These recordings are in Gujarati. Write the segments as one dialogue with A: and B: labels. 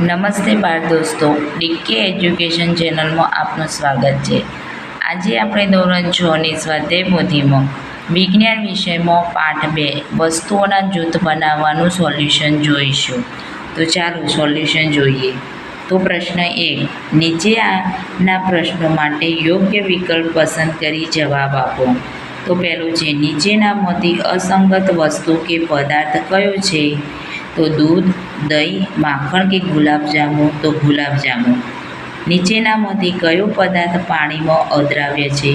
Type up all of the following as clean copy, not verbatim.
A: નમસ્તે બાળ દોસ્તો, ડીકે એજ્યુકેશન ચેનલમાં આપનું સ્વાગત છે. આજે આપણે ધોરણ 6ની સ્વાધ્યાય પોથીમાં વિજ્ઞાન વિષયમાં પાઠ 2 વસ્તુઓના જૂથ બનાવવાનું સોલ્યુશન જોઈશું. તો ચાલો સોલ્યુશન જોઈએ. તો પ્રશ્ન 1, નીચેના પ્રશ્નો માટે યોગ્ય વિકલ્પ પસંદ કરી જવાબ આપો. તો પહેલું છે, નીચેનામાંથી અસંગત વસ્તુ કે પદાર્થ કયો છે? તો દૂધ, દહીં, માખણ કે ગુલાબજાંબુ? તો ગુલાબજાંબુ. નીચેનામાંથી કયો પદાર્થ પાણીમાં અદ્રાવ્ય છે?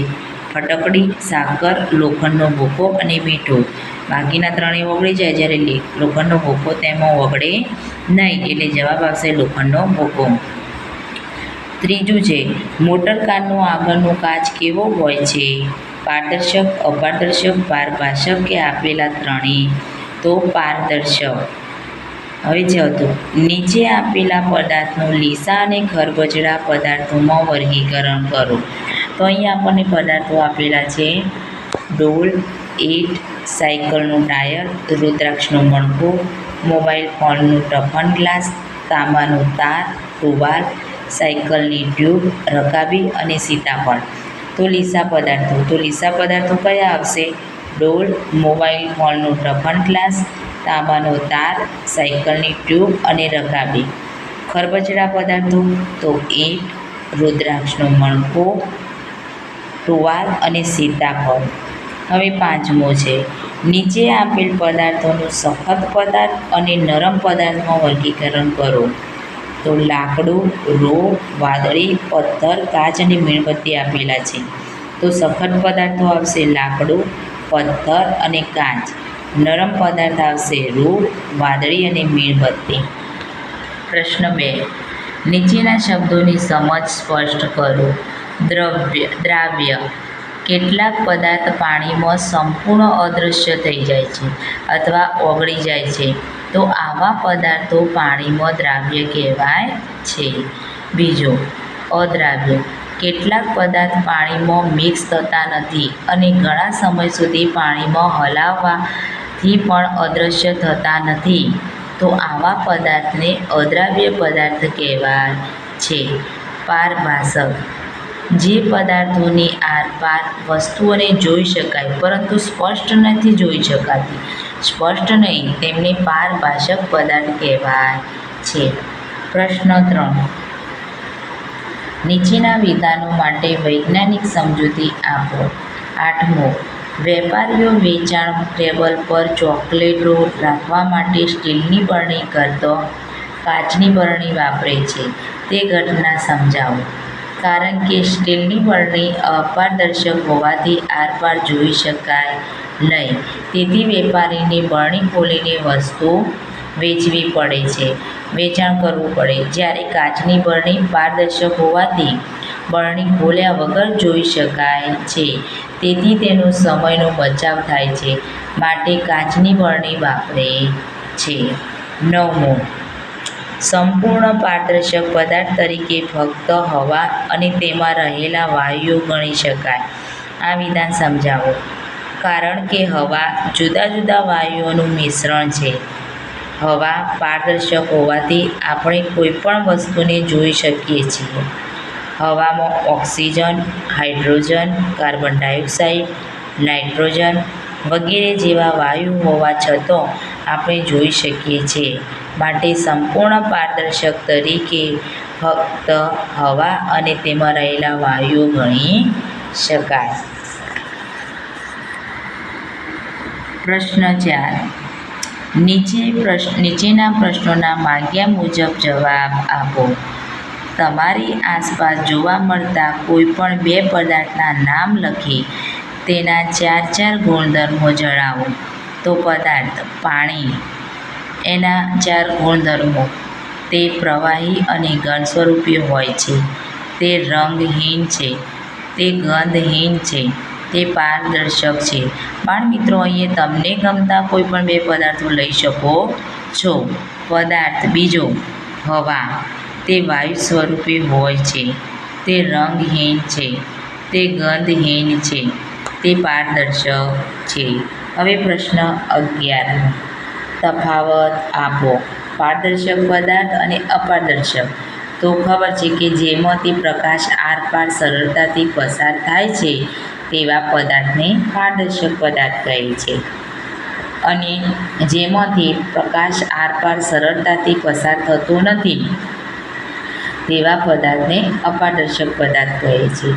A: ફટકડી, સાકર, લોખંડનો ભૂકો અને મીઠું. બાકીના ત્રણેય ઓગળી જાય, જ્યારે લોખંડનો ભૂકો તેમાં ઓગળે નહીં, એટલે જવાબ આવશે લોખંડનો ભૂકો. ત્રીજું છે, મોટર કારનો આગળનો કાચ કેવો હોય છે? પારદર્શક, અપારદર્શક, પારભાષક કે આપેલા ત્રણેય? તો પારદર્શક. હવે ચોથું, નીચે આપેલા પદાર્થનું લીસા અને ખરબચડા પદાર્થોમાં વર્ગીકરણ કરો. તો અહીંયા આપણને પદાર્થો આપેલા છે: ડોલ, ઈંટ, સાયકલનું ટાયર, રુદ્રાક્ષનો મણકો, મોબાઈલ ફોનનું ટફન ગ્લાસ, તાંબાનો તાર, ટુવાલ, સાયકલની ટ્યુબ, રકાબી અને સીતાફળ. તો લીસા પદાર્થો કયા આવશે? ડોલ, મોબાઈલ ફોનનું ટફન ગ્લાસ, તાંબાનો તાર, સાયકલની ટ્યુબ અને રકાબી. ખરબચડા પદાર્થો તો ઈંટ, રુદ્રાક્ષનો મણકો, ટુવાલ અને સીતાફળ. હવે પાંચમો છે, નીચે આપેલ પદાર્થોનું સખત પદાર્થ અને નરમ પદાર્થમાં વર્ગીકરણ કરો. તો લાકડું, રૂ, વાદળી, પથ્થર, કાચ અને મીણબત્તી આપેલા છે. તો સખત પદાર્થો આવશે લાકડું, પથ્થર અને કાચ. નરમ પદાર્થ આવશે રૂ, વાદળી અને મીણબત્તી. પ્રશ્ન 2, નીચેના શબ્દોની સમજ સ્પષ્ટ કરો. દ્રાવ્ય, કેટલાક પદાર્થ પાણીમાં સંપૂર્ણ અદૃશ્ય થઈ જાય છે અથવા ઓગળી જાય છે, તો આવા પદાર્થો પાણીમાં દ્રાવ્ય કહેવાય છે. બીજો, અદ્રાવ્ય, કેટલાક પદાર્થ પાણીમાં મિક્સ થતા નથી અને ઘણા સમય સુધી પાણીમાં હલાવવાથી પણ અદૃશ્ય થતા નથી, તો આવા પદાર્થને અદ્રાવ્ય પદાર્થ કહેવાય છે. પારભાષક, જે પદાર્થોની આરપાર વસ્તુઓને જોઈ શકાય પરંતુ સ્પષ્ટ નથી જોઈ શકાતી, સ્પષ્ટ નહીં, તેમને પારભાષક પદાર્થ કહેવાય છે. પ્રશ્ન 3, નીચેના વિધાનો માટે વૈજ્ઞાનિક સમજૂતી આપો. 8મો, વેપારીઓ વેચાણ ટેબલ પર ચોકલેટો રાખવા માટે સ્ટીલની બરણી કરતાં કાચની બરણી વાપરે છે, તે ઘટના સમજાવો. કારણ કે સ્ટીલની બરણી અપારદર્શક હોવાથી આરપાર જોઈ શકાય નહીં, તેથી વેપારીને બરણી ખોલીને વસ્તુ વેચવી પડે છે, વેચાણ કરવું પડે. જ્યારે કાચની બરણી પારદર્શક હોવાથી બરણી ખોલ્યા વગર જોઈ શકાય છે, તેથી તેનો સમયનો બચાવ થાય છે, માટે કાચની બરણી વાપરે છે. 9મો, સંપૂર્ણ પારદર્શક પદાર્થ તરીકે ફક્ત હવા અને તેમાં રહેલા વાયુઓ ગણી શકાય. આ વિધાન સમજાવો. કારણ કે હવા જુદા જુદા વાયુઓનું મિશ્રણ છે. હવા પારદર્શક હોવાથી આપણે કોઈપણ વસ્તુને જોઈ શકીએ છીએ. હવામાં oxygen, hydrogen, carbon dioxide, nitrogen વગેરે જેવા વાયુ હોવા છતાં આપણે જોઈ શકીએ છીએ, માટે સંપૂર્ણ પારદર્શક તરીકે ફક્ત હવા અને તેમાં રહેલા વાયુઓ ગણી શકાય. પ્રશ્ન 4, નીચેના પ્રશ્નોના માંગ્યા મુજબ જવાબ આપો. તમારી આસપાસ જોવા મળતા કોઈપણ બે પદાર્થના નામ લખી તેના 4 ગુણધર્મો જણાવો. તો પદાર્થ પાણી, એના 4 ગુણધર્મો: તે પ્રવાહી અને ઘન સ્વરૂપી હોય છે, તે રંગહીન છે, તે ગંધહીન છે, તે પારદર્શક છે. બાળ મિત્રો, અહીંયા તમને ગમતા કોઈપણ બે પદાર્થો લઈ શકો છો. પદાર્થ બીજો, હવા, તે વાયુ સ્વરૂપી હોય છે, તે રંગહીન છે, તે ગંધહીન છે, તે પારદર્શક છે. હવે પ્રશ્ન 11, તફાવત આપો. પારદર્શક પદાર્થ અને અપારદર્શક. તો ખબર છે કે જેમાંથી પ્રકાશ આરપાર સરળતાથી પસાર થાય છે તેવા પદાર્થને પારદર્શક પદાર્થ કહે છે, અને જેમાંથી પ્રકાશ આરપાર સરળતાથી પસાર થતો નથી તેવા પદાર્થને અપારદર્શક પદાર્થ કહે છે.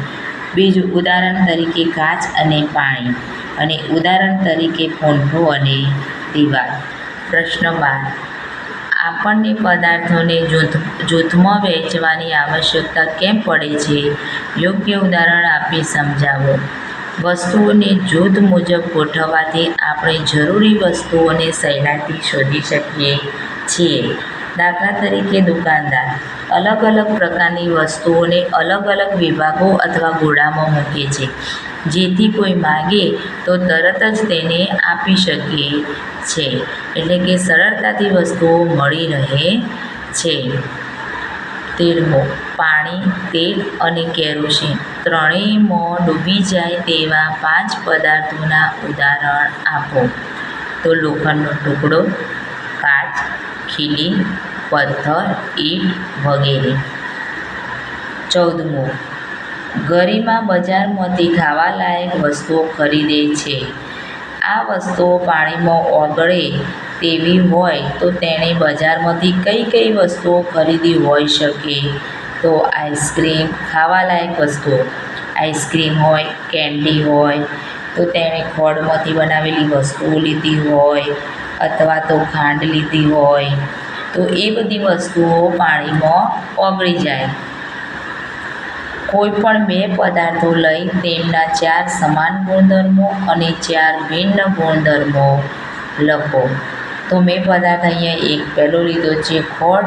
A: બીજું, ઉદાહરણ તરીકે કાચ અને પાણી, અને ઉદાહરણ તરીકે પૂંઠો અને દીવાલ. પ્રશ્ન 12. આપણને પદાર્થોને જૂથમાં વહેંચવાની આવશ્યકતા કેમ પડે છે? યોગ્ય ઉદાહરણ આપી સમજાવો. વસ્તુઓને જૂથ મુજબ ગોઠવવાથી આપણે જરૂરી વસ્તુઓને સહેલાઈથી શોધી શકીએ છીએ. દાખલા તરીકે, દુકાનદાર અલગ અલગ પ્રકારની વસ્તુઓને અલગ અલગ વિભાગો અથવા ગોળામાં મૂકે છે, જેથી કોઈ માંગે તો તરત જ તેને આપી શકે છે, એટલે કે સરળતાથી વસ્તુઓ મળી રહે છે. 13મો, પાણી, તેલ અને કેરોસીન ત્રણેયમાં ડૂબી જાય તેવા 5 પદાર્થોના ઉદાહરણ આપો. તો લોખંડનો ટુકડો, કાચ, ખીલી, પથ્થર, ઈંટ વગેરે. 14મો, ગરિમા બજારમાંથી ખાવાલાયક વસ્તુઓ ખરીદે છે. આ વસ્તુઓ પાણીમાં ઓગળે તેવી હોય તો તેણે બજારમાંથી કઈ કઈ વસ્તુઓ ખરીદી હોઈ શકે? તો આઈસ્ક્રીમ, ખાવાલાયક વસ્તુઓ, આઈસ્ક્રીમ હોય, કેન્ડી હોય તો તેણે ખોળમાંથી બનાવેલી વસ્તુઓ લીધી હોય, અથવા તો ખાંડ લીધી હોય, તો એ બધી વસ્તુઓ પાણીમાં ઓગળી જાય. કોઈ પણ 2 પદાર્થો લઈ તેમના 4 સમાન ગુણધર્મો અને 4 ભિન્ન ગુણધર્મો લખો. તો મેં પદાર્થ અહીંયા એક પહેલો લીધો છે ખોળ,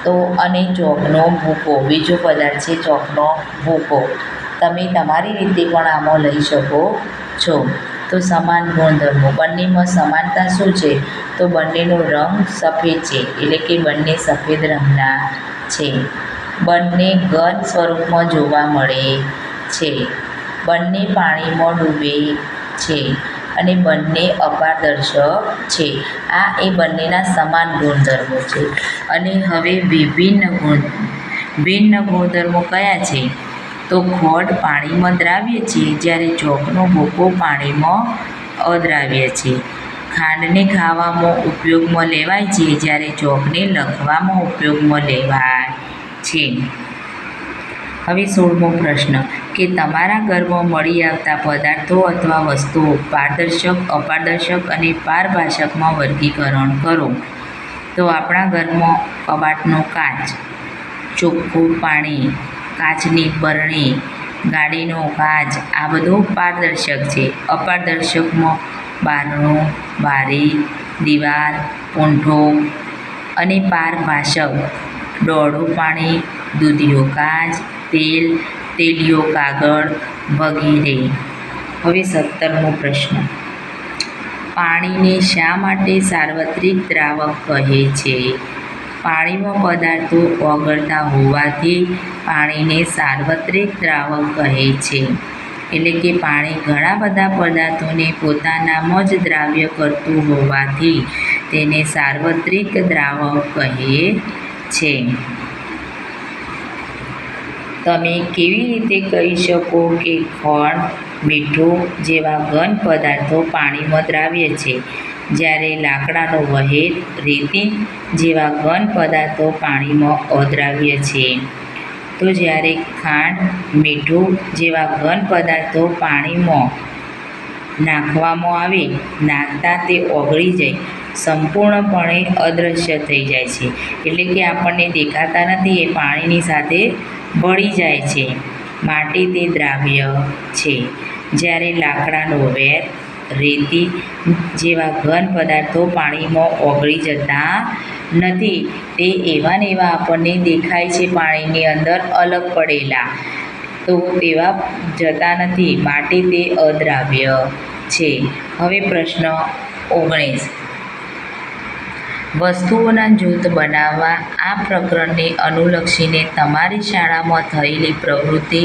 A: તો અને ચોકનો ભૂકો. બીજો પદાર્થ છે ચોકનો ભૂકો. તમે તમારી રીતે પણ આમાં લઈ શકો છો. તો સમાન ગુણધર્મો, બંનેમાં સમાનતા શું છે? તો બંનેનો રંગ સફેદ છે, એટલે કે બંને સફેદ રંગના છે. બંને ઘન સ્વરૂપમાં જોવા મળે છે. બંને પાણીમાં ડૂબે છે અને બંને અપારદર્શક છે. આ એ બંનેના સમાન ગુણધર્મો છે. અને હવે ભિન્ન ગુણધર્મો કયા છે? તો ખોળ પાણીમાં દ્રાવ્ય છે, જ્યારે ચોકનો ભૂકો પાણીમાં અદ્રાવ્ય છે. ખાંડને ખાવામાં ઉપયોગમાં લેવાય છે, જ્યારે ચોકને લખવામાં ઉપયોગમાં લેવાય છે. હવે 16મો પ્રશ્ન, કે તમારા ઘરમાં મળી આવતા પદાર્થો અથવા વસ્તુઓ પારદર્શક, અપારદર્શક અને પારભાષકમાં વર્ગીકરણ કરો. તો આપણા ઘરમાં કબાટનો કાચ, ચોખ્ખું પાણી, કાચની બરણી, ગાડીનો કાચ, આ બધું પારદર્શક છે. અપારદર્શકમાં બારણું, બારી, દીવાલ, પૂંઠો. અને પારભાષક ડોળું પાણી, દૂધિયો કાચ, તેલ, તેલિયો કાગળ વગેરે. હવે 17મો પ્રશ્ન, પાણીને શા માટે સાર્વત્રિક દ્રાવક કહે છે? પાણીમાં પદાર્થો ઓગળતા હોવાથી પાણીને સાર્વત્રિક દ્રાવક કહે છે. એટલે કે પાણી ઘણા બધા પદાર્થોને પોતાનામાં જ દ્રાવ્ય કરતું હોવાથી તેને સાર્વત્રિક દ્રાવક કહે છે. તમે કેવી રીતે કહી શકો કે ખોળ, મીઠું જેવા ઘન પદાર્થો પાણીમાં દ્રાવ્ય છે, જ્યારે લાકડાનો વહેર, રેતી જેવા ઘન પદાર્થો પાણીમાં અદ્રાવ્ય છે? તો જ્યારે ખાંડ, મીઠું જેવા ઘન પદાર્થો પાણીમાં નાખતા તે ઓગળી જાય, સંપૂર્ણપણે અદૃશ્ય થઈ જાય છે. એટલે કે આપણને દેખાતા નથી, એ પાણીની સાથે ભળી જાય છે, માટે તે દ્રાવ્ય છે. જ્યારે લાકડાનો વેર, રેતી જેવા ઘન પદાર્થો પાણીમાં ઓગળી જતા નથી, તે એવા ને એવા આપણને દેખાય છે પાણીની અંદર અલગ પડેલા, તો તેવા જતા નથી, માટે તે અદ્રાવ્ય છે. હવે પ્રશ્ન 19, વસ્તુઓના જૂથ બનાવવા આ પ્રકરણને અનુલક્ષીને તમારી શાળામાં થયેલી પ્રવૃત્તિ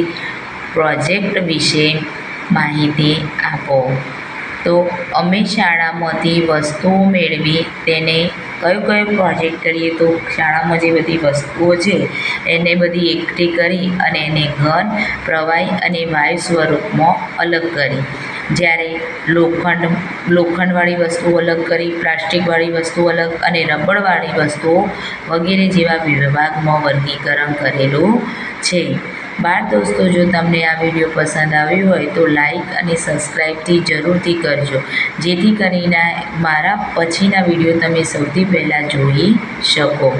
A: પ્રોજેક્ટ વિશે માહિતી આપો. તો અમે શાળામાંથી વસ્તુઓ મેળવી તેને કયો પ્રોજેક્ટ કરીએ તો શાળામાં જે બધી વસ્તુઓ છે એને બધી એકઠી કરી અને એને ઘન, પ્રવાહી અને વાયુ સ્વરૂપમાં અલગ કરી. જ્યારે લોખંડવાળી વસ્તુઓ અલગ કરી, પ્લાસ્ટિકવાળી વસ્તુઓ અલગ અને રબરવાળી વસ્તુઓ વગેરે જેવા વિભાગમાં વર્ગીકરણ કરેલું છે. બાળ દોસ્તો, જો તમને આ વિડીયો પસંદ આવ્યો હોય તો લાઈક અને સબસ્ક્રાઈબથી જરૂરથી કરજો, જેથી કરીને મારા પછીના વિડીયો તમે સૌથી પહેલાં જોઈ શકો.